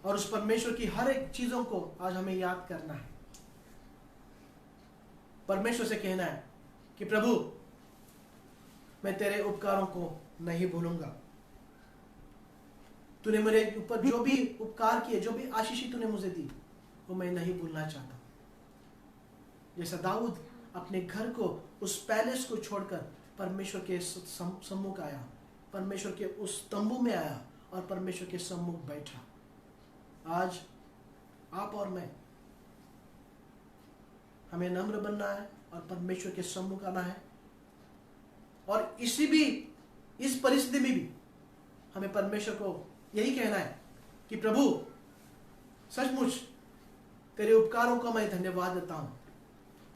और उस परमेश्वर की हर एक चीजों को आज हमें याद करना है। परमेश्वर से कहना है कि प्रभु मैं तेरे उपकारों को नहीं भूलूंगा। तूने मेरे ऊपर जो भी उपकार किए, जो भी आशीष तूने मुझे दी, वो मैं नहीं भूलना चाहता। जैसा दाऊद अपने घर को, उस पैलेस को छोड़कर परमेश्वर के सम्मुख आया, परमेश्वर के उस तंबू में आया और परमेश्वर के सम्मुख बैठा। आज आप और मैं, हमें नम्र बनना है और परमेश्वर के सम्मुख आना है। और इस परिस्थिति में भी हमें परमेश्वर को यही कहना है कि प्रभु सचमुच तेरे उपकारों का मैं धन्यवाद देता हूं,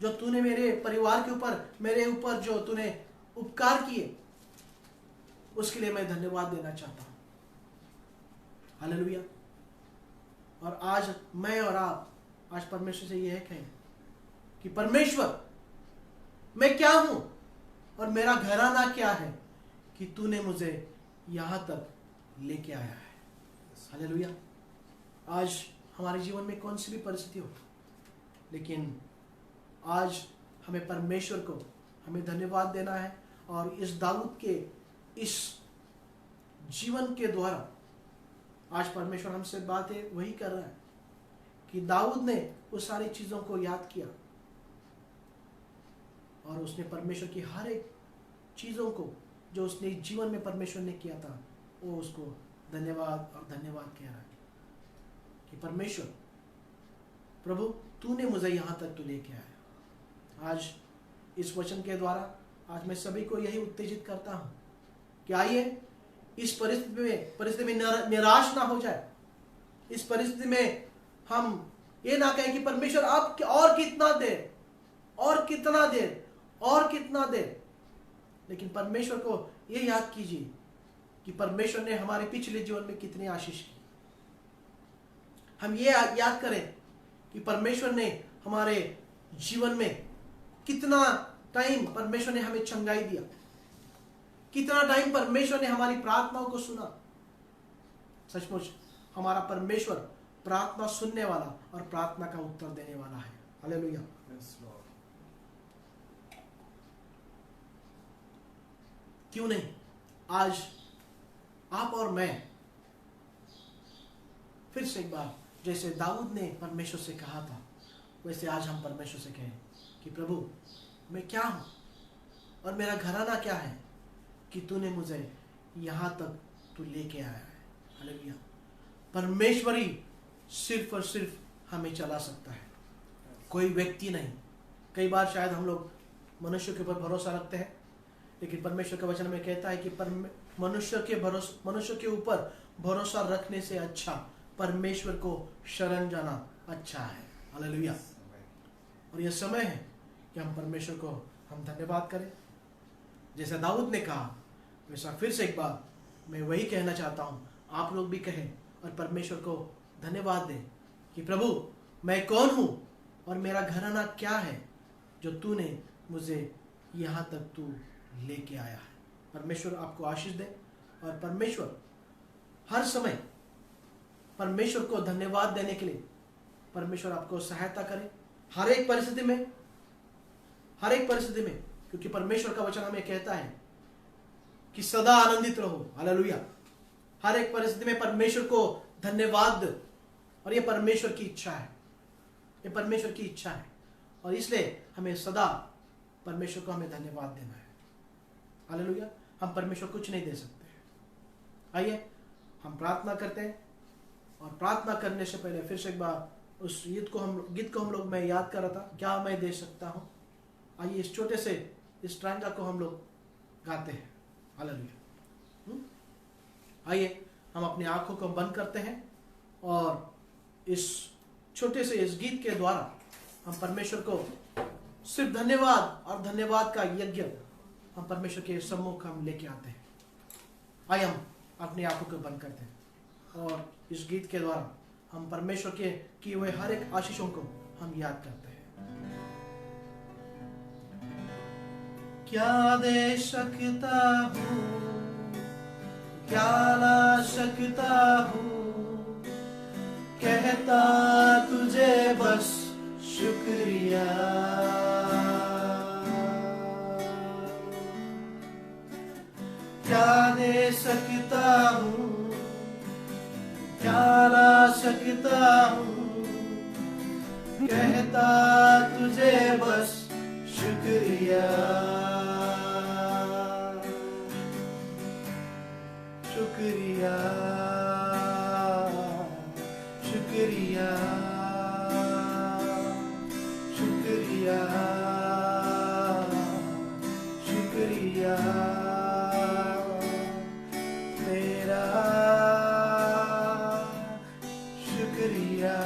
जो तूने मेरे परिवार के ऊपर, मेरे ऊपर जो तूने उपकार किए, उसके लिए मैं धन्यवाद देना चाहता हूं। हालेलुया। और आज मैं और आप आज परमेश्वर से यह कहें कि परमेश्वर मैं क्या हूं और मेरा घराना क्या है कि तूने मुझे यहां तक लेके आया है। हालेलुया। आज हमारे जीवन में कौन सी भी परिस्थिति हो, लेकिन आज हमें परमेश्वर को हमें धन्यवाद देना है। और इस दाऊद के इस जीवन के द्वारा आज परमेश्वर हमसे बातें वही कर रहा है कि दाऊद ने उस सारी चीजों को याद किया और उसने परमेश्वर की हर एक चीजों को जो उसने जीवन में परमेश्वर ने किया था, वो उसको धन्यवाद और धन्यवाद कह रहा है कि परमेश्वर प्रभु तूने मुझे यहां तक तो लेके आया। आज इस वचन के द्वारा आज मैं सभी को यही उत्तेजित करता हूं कि आइए इस परिस्थिति में निराश ना हो जाए। इस परिस्थिति में हम ये ना कहें कि परमेश्वर आप और कितना देर, और कितना देर, और कितना देर, लेकिन परमेश्वर को ये याद कीजिए कि परमेश्वर ने हमारे पिछले जीवन में कितनी आशीष की। हम ये याद करें कि परमेश्वर ने हमारे जीवन में कितना टाइम परमेश्वर ने हमें चंगाई दिया, कितना टाइम परमेश्वर ने हमारी प्रार्थनाओं को सुना। सचमुच हमारा परमेश्वर प्रार्थना सुनने वाला और प्रार्थना का उत्तर देने वाला है। हालेलुया। क्यों नहीं आज आप और मैं फिर से एक बार, जैसे दाऊद ने परमेश्वर से कहा था, वैसे आज हम परमेश्वर से कहें कि प्रभु मैं क्या हूं और मेरा घराना क्या है कि तूने मुझे यहां तक तू लेके आया है। हालेलुया। परमेश्वर ही सिर्फ और सिर्फ हमें चला सकता है, कोई व्यक्ति नहीं। कई बार शायद हम लोग मनुष्य के ऊपर भरोसा रखते हैं, लेकिन परमेश्वर का वचन में कहता है कि मनुष्य के ऊपर भरोसा रखने से अच्छा परमेश्वर को शरण जाना अच्छा है। हालेलुया। और यह समय है कि हम परमेश्वर को हम धन्यवाद करें। जैसा दाऊद ने कहा, वैसा फिर से एक बार मैं वही कहना चाहता हूं, आप लोग भी कहें और परमेश्वर को धन्यवाद दें कि प्रभु मैं कौन हूं और मेरा घराना क्या है जो तूने मुझे यहां तक तू लेके आया है। परमेश्वर आपको आशीष दे और परमेश्वर हर समय परमेश्वर को धन्यवाद देने के लिए परमेश्वर आपको सहायता करे हर एक परिस्थिति में, क्योंकि परमेश्वर का वचन हमें कहता है कि सदा आनंदित रहो। हालेलुया। हर एक परिस्थिति में परमेश्वर को धन्यवाद दो, और ये परमेश्वर की इच्छा है, ये परमेश्वर की इच्छा है, और इसलिए हमें सदा परमेश्वर को हमें धन्यवाद देना है। हालेलुया। हम परमेश्वर कुछ नहीं दे सकते। आइए हम प्रार्थना करते हैं और प्रार्थना करने से पहले फिर से एक बार उस गीत को हम लोग मैं याद कर रहा था, क्या मैं दे सकता हूँ। आइए इस छोटे से इस ट्रायंगल को हम लोग गाते हैं। हालेलुया। आइए हम अपनी आंखों को बंद करते हैं और इस छोटे से इस गीत के द्वारा हम परमेश्वर को सिर्फ धन्यवाद और धन्यवाद का यज्ञ हम परमेश्वर के सम्मुख हम लेके आते हैं। आइए हम अपनी आंखों को बंद करते हैं और इस गीत के द्वारा हम परमेश्वर के किए हुए हर एक आशीषों को हम याद करते हैं। क्या दे सकता हूँ, क्या ला सकता हूँ, कहता तुझे बस शुक्रिया। क्या दे सकता हूँ, क्या ला सकता हूँ, कहता तुझे बस शुक्रिया। शुक्रिया शुक्रिया शुक्रिया शुक्रिया तेरा, शुक्रिया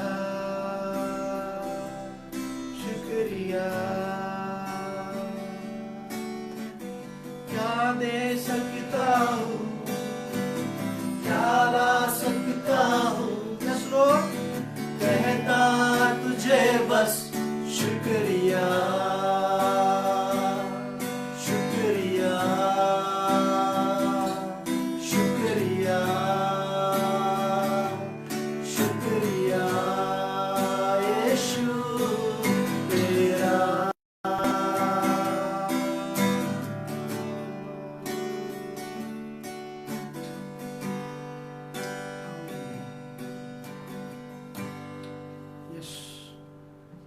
शुक्रिया। क्या दे सकता हूँ, क्या ला सकता हूँ, कहता तुझे बस शुक्रिया। शुक्रिया शुक्रिया शुक्रिया यीशु तेरा।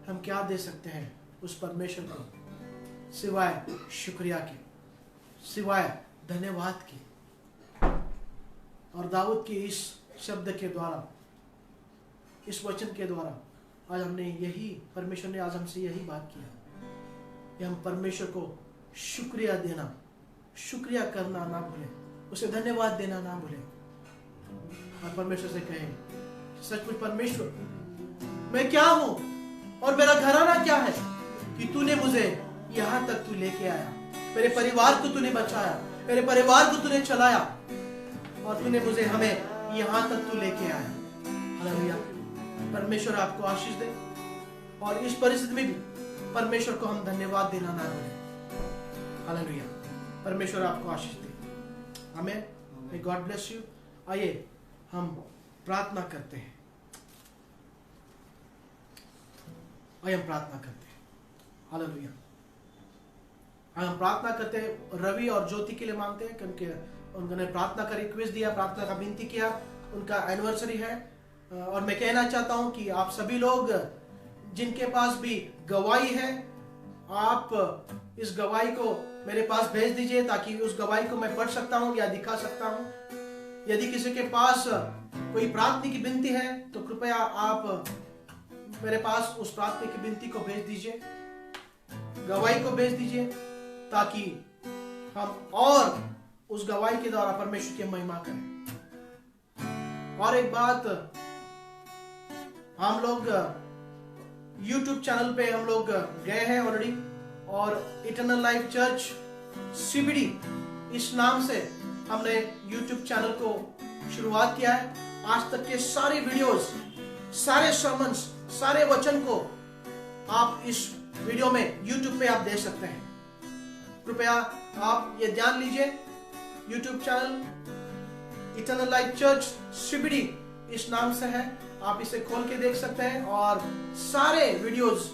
हम क्या दे सकते हैं उस परमेश्वर को सिवाय शुक्रिया के, सिवाय धन्यवाद के। और दाऊद की इस शब्द के द्वारा, इस वचन के द्वारा आज हमने यही, परमेश्वर ने आज हमसे यही बात किया कि हम परमेश्वर को शुक्रिया देना, शुक्रिया करना ना भूलें, उसे धन्यवाद देना ना भूलें। और परमेश्वर से कहें, सचमुच परमेश्वर मैं क्या हूं और मेरा घराना क्या है कि तूने मुझे यहां तक तू लेके आया, मेरे परिवार को तूने बचाया, मेरे परिवार को तूने चलाया और तूने मुझे हमें यहां तक तू लेके आया। हालेलुया। परमेश्वर आपको आशीष दे और इस परिस्थिति में भी परमेश्वर को हम धन्यवाद देना ना भूलें। हालेलुया। परमेश्वर आपको आशीष दे। आमीन। मे गॉड ब्लेस यू। आइए हम प्रार्थना करते हैं। आइए हम प्रार्थना करते हैं। हालेलुया। हम प्रार्थना करते हैं, रवि और ज्योति के लिए मांगते हैं क्योंकि उन्होंने प्रार्थना का रिक्वेस्ट दिया, प्रार्थना का विनती किया, उनका एनिवर्सरी है। और मैं कहना चाहता हूं कि आप सभी लोग जिनके पास भी गवाही है, आप इस गवाही को मेरे पास भेज दीजिए ताकि उस गवाही को मैं पढ़ सकता हूं या दिखा सकता हूं। यदि किसी के पास कोई प्रार्थना की विनती है तो कृपया आप मेरे पास उस प्रार्थना की विनती को भेज दीजिए, गवाही को भेज दीजिए, ताकि हम और उस गवाही के द्वारा परमेश्वर की महिमा करें। और एक बात, हम लोग YouTube चैनल पे हम लोग गए हैं ऑलरेडी और इटर्नल लाइफ चर्च CBD इस नाम से हमने YouTube चैनल को शुरुआत किया है। आज तक के सारे वीडियोस, सारे सर्मन्स, सारे वचन को आप इस वीडियो में YouTube पे आप देख सकते हैं। कृपया आप ये जान लीजिए, YouTube channel eternal life church CBD इस नाम से है, आप इसे खोल के देख सकते हैं और सारे वीडियोस,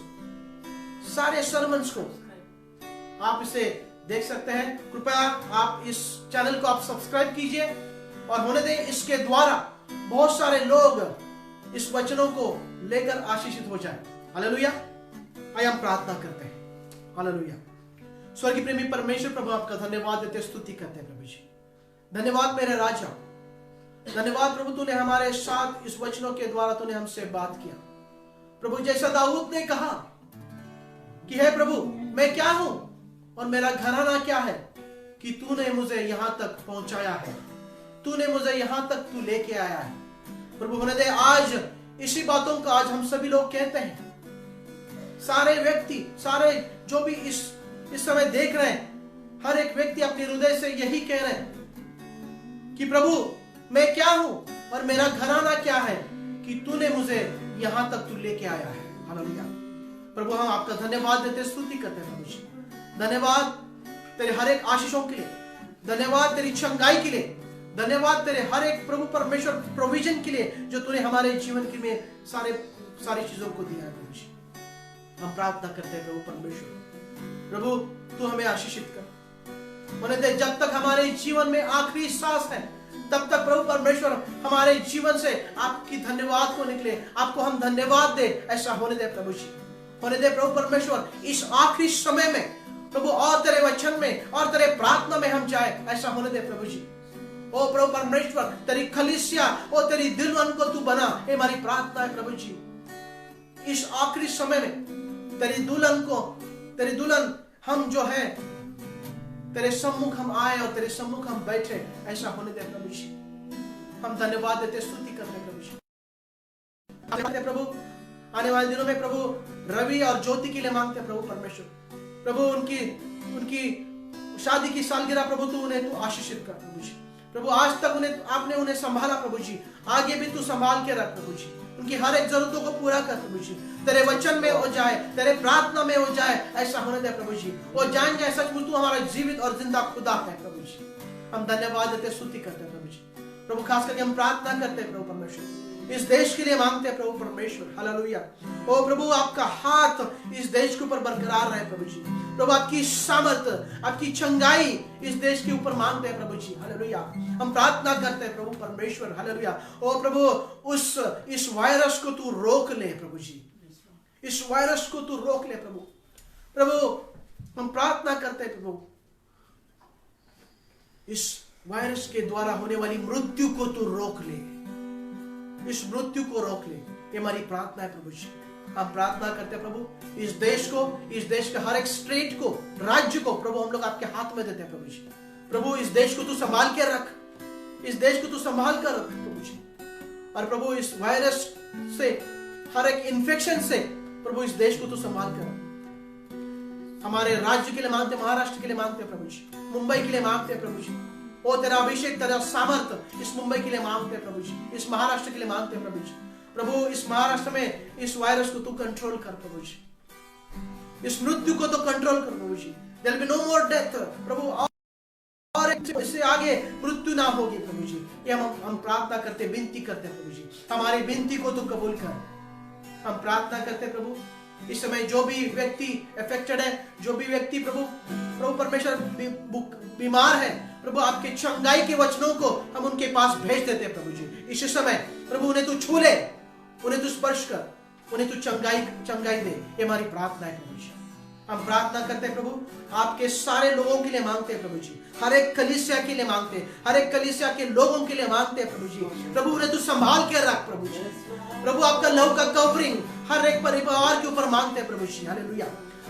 सारे सर्मन्स को आप इसे देख सकते हैं। कृपया आप इस चैनल को आप सब्सक्राइब कीजिए और होने दें, इसके द्वारा बहुत सारे लोग इस वचनों को लेकर आशीषित हो जाए। हालेलुया। आइए हम प्रार्थना करते हैं। हालेलुया। स्वर्गीय प्रेमी परमेश्वर प्रभु, आपका धन्यवाद देते, स्तुति करते हैं प्रभु जी। धन्यवाद मेरे राजा, धन्यवाद प्रभु, तूने हमारे साथ इस वचनों के द्वारा तूने हमसे बात किया प्रभु। जैसा दाऊद ने कहा कि हे प्रभु मैं क्या हूं और मेरा घराना क्या है कि तूने मुझे यहां तक पहुंचाया है, तूने मुझे यहां तक तू लेके आया है प्रभु। होने दे आज इसी बातों का आज हम सभी लोग कहते हैं, सारे व्यक्ति, सारे जो भी इस समय देख रहे हैं, हर एक व्यक्ति अपने हृदय से यही कह रहे हैं कि प्रभु मैं क्या हूं और मेरा घराना क्या है कि तूने मुझे यहां तक तू लेके आया है। हालेलुया प्रभु, हम आपका धन्यवाद देते, स्तुति करते हैं प्रभु जी। धन्यवाद तेरे हर एक आशीषों के लिए, धन्यवाद तेरी चंगाई के लिए, धन्यवाद तेरे हर एक प्रभु परमेश्वर प्रोविजन के लिए जो तूने हमारे जीवन के में सारी चीजों को दिया है प्रभु जी। हम प्रार्थना करते हैं प्रभु परमेश्वर, प्रभु तू हमें आशीषित कर। होने दे जब तक हमारे जीवन में आखिरी सांस है तब तक प्रभु परमेश्वर हमारे जीवन से आपकी धन्यवाद को निकले, आपको हम धन्यवाद दे, ऐसा होने दे प्रभु जी। होने दे प्रभु परमेश्वर इस आखिरी समय में प्रभु और तेरे वचन में और तेरे प्रार्थना में हम जाए, ऐसा होने दे प्रभु जी। ओ प्रभु परमेश्वर तेरी कलीसिया और तेरी दुल्हन को तू बना, ये हमारी प्रार्थना है प्रभु जी। इस आखिरी समय में तेरी दुल्हन हम जो है तेरे सम्मुख हम आए और तेरे सम्मुख हम बैठे, ऐसा होने दे प्रभु जी। हम धन्यवाद देते, स्तुति करते प्रभु जी। प्रभु आने वाले दिनों में प्रभु रवि और ज्योति के लिए मांगते प्रभु परमेश्वर, प्रभु उनकी शादी की सालगिरह प्रभु तू उन्हें तू आशीषित कर प्रभु जी। प्रभु आज तक आपने उन्हें संभाला प्रभु जी, आगे भी तू संभाल के रख प्रभु जी। उनकी हर एक जरूरतों को पूरा कर प्रभु जी। तेरे वचन में हो जाए, तेरे प्रार्थना में हो जाए, ऐसा होने दे प्रभु जी। वो जान जाए सचमुच तू हमारा जीवित और जिंदा खुदा है प्रभु जी। हम धन्यवाद देते, स्तुति करते हैं प्रभु जी। प्रभु खास करके हम प्रार्थना करते हैं प्रभु परमेश्वर, इस देश के लिए मांगते हैं प्रभु परमेश्वर। हालेलुया। ओ प्रभु आपका हाथ इस देश के ऊपर बरकरार रहे प्रभु जी। प्रभु आपकी सामर्थ, आपकी चंगाई इस देश के ऊपर मांगते हैं प्रभु जी। हालेलुया। हम प्रार्थना करते हैं प्रभु परमेश्वर। हालेलुया। ओ प्रभु इस वायरस को तू रोक ले प्रभु जी, इस वायरस को तू रोक ले प्रभु। प्रभु हम प्रार्थना करते हैं प्रभु, इस वायरस के द्वारा होने वाली मृत्यु को तू रोक ले, इस मृत्यु को रोक ले, ये हमारी प्रार्थना है प्रभु जी। हम प्रार्थना करते हैं प्रभु इस देश के हर एक स्टेट को, राज्य को प्रभु हम लोग आपके हाथ में देते हैं प्रभु जी। प्रभु इस देश को तू संभाल के रख, इस देश को तू संभाल कर रख प्रभु जी। और प्रभु इस वायरस से, हर एक इन्फेक्शन से प्रभु इस देश को तू संभाल कर रख। हमारे राज्य के लिए मांगते, महाराष्ट्र के लिए मांगते हैं प्रभु जी, मुंबई के लिए मांगते हैं प्रभु जी। ओ तेरा अभिषेक, तेरा सामर्थ इस मुंबई के लिए मांगते हैं प्रभु जी, इस महाराष्ट्र के लिए मांगते हैं प्रभु जी। प्रभु इस महाराष्ट्र में इस वायरस को तू कंट्रोल कर प्रभु जी, इस मृत्यु को तो कंट्रोल कर प्रभु जी। There will be no more death प्रभु, और इससे आगे मृत्यु ना होगी प्रभु जी। ये हम प्रार्थना करते, विनती करते प्रभु जी, हमारी विनती को तू कबूल कर। हम प्रार्थना करते प्रभु इस समय जो भी व्यक्ति अफेक्टेड है, जो भी व्यक्ति प्रभु परमेश्वर बीमार है प्रभु, आपके चंगाई के वचनों को हम उनके पास भेज देते हैं प्रभु जी। इस समय प्रभु उन्हें तू छू ले, उन्हें तू स्पर्श कर, उन्हें तू चंगाई दे, ये हमारी प्रार्थना है प्रभु जी। हम प्रार्थना करते हैं प्रभु आपके सारे लोगों के लिए मांगते हैं प्रभु जी, हर एक कलीसिया के लिए मांगते हैं, हर एक कलीसिया के लोगों के लिए मांगते हैं प्रभु जी। प्रभु उन्हें तू संभाल के रख प्रभु जी। प्रभु आपका लव का कवरिंग हर एक परिवार के ऊपर मांगते हैं प्रभु जी। हालेलुया।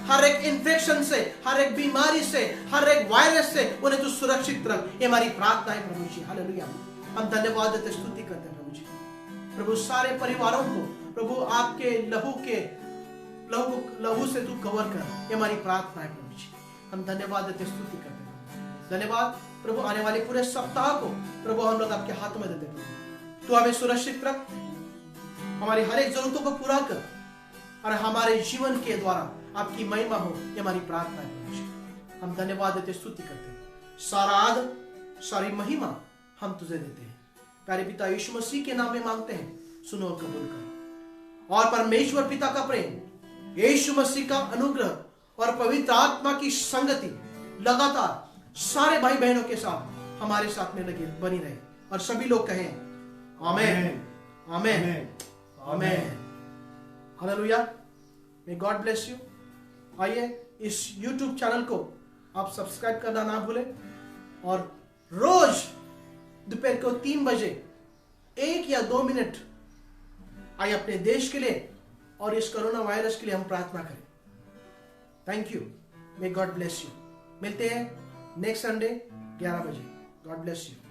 हर एक इन्फेक्शन से, हर एक बीमारी से, हर एक वायरस से उन्हें तू सुरक्षित रख, ये हमारी प्रार्थना है प्रभु जी। हालेलुया। हम धन्यवाद देते, स्तुति करते हैं प्रभु जी। प्रभु सारे परिवारों को प्रभु आपके लहू से तू कवर कर, ये हमारी प्रार्थना है प्रभु जी। हम धन्यवाद देते, स्तुति करते हैं। धन्यवाद प्रभु आने वाले पूरे सप्ताह को प्रभु हम लोग आपके हाथ में देते प्रभु, तू हमें सुरक्षित रख, हमारी हर एक जरूरतों को पूरा कर और हमारे जीवन के द्वारा आपकी महिमा हो, ये हमारी प्रार्थना है प्रभु जी। हम धन्यवाद देते, स्तुति करते हैं। सारा आदर, सारी महिमा हम तुझे देते हैं। प्यारे पिता यीशु मसीह के नाम में मांगते हैं, सुनो और कबूल कर। और परमेश्वर पिता का प्रेम, यीशु मसीह का अनुग्रह और पवित्र आत्मा की संगति लगातार सारे भाई बहनों के साथ हमारे साथ में लगी बनी रहे। और सभी लोग कहें amen, amen, amen. Hallelujah. May God bless you. आइए इस YouTube चैनल को आप सब्सक्राइब करना ना भूलें और रोज दोपहर को 3 बजे 1 या 2 मिनट आइए अपने देश के लिए और इस कोरोना वायरस के लिए हम प्रार्थना करें। Thank you. May God bless you. मिलते हैं नेक्स्ट संडे 11 बजे। God bless you.